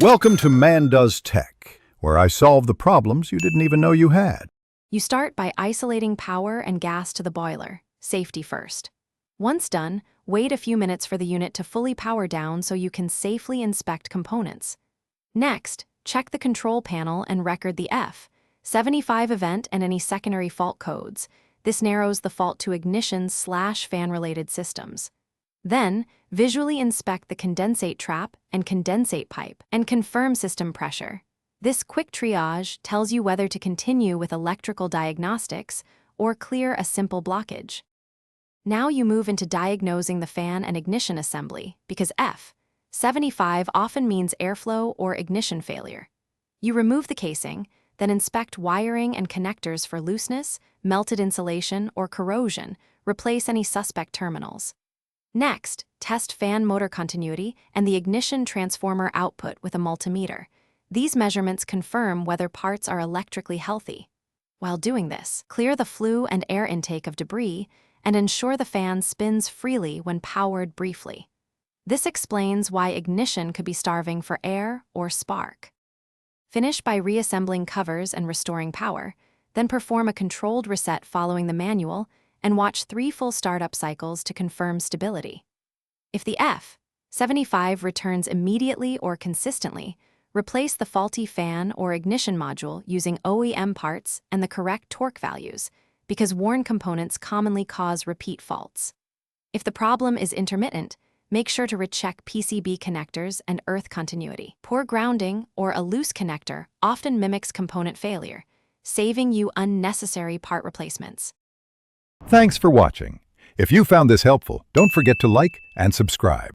Welcome to Man Does Tech, where I solve the problems you didn't even know you had. You start by isolating power and gas to the boiler, safety first. Once done, wait a few minutes for the unit to fully power down so you can safely inspect components. Next, check the control panel and record the F.75 event and any secondary fault codes. This narrows the fault to ignition/fan-related systems. Then, visually inspect the condensate trap and condensate pipe and confirm system pressure. This quick triage tells you whether to continue with electrical diagnostics or clear a simple blockage. Now you move into diagnosing the fan and ignition assembly because F.75 often means airflow or ignition failure. You remove the casing, then inspect wiring and connectors for looseness, melted insulation, or corrosion. Replace any suspect terminals. Next, test fan motor continuity and the ignition transformer output with a multimeter. These measurements confirm whether parts are electrically healthy. While doing this, clear the flue and air intake of debris and ensure the fan spins freely when powered briefly. This explains why ignition could be starving for air or spark. Finish by reassembling covers and restoring power, then perform a controlled reset following the manual and watch 3 full startup cycles to confirm stability. If the F.75 returns immediately or consistently, replace the faulty fan or ignition module using OEM parts and the correct torque values, because worn components commonly cause repeat faults. If the problem is intermittent, make sure to recheck PCB connectors and earth continuity. Poor grounding or a loose connector often mimics component failure, saving you unnecessary part replacements. Thanks for watching. If you found this helpful, don't forget to like and subscribe.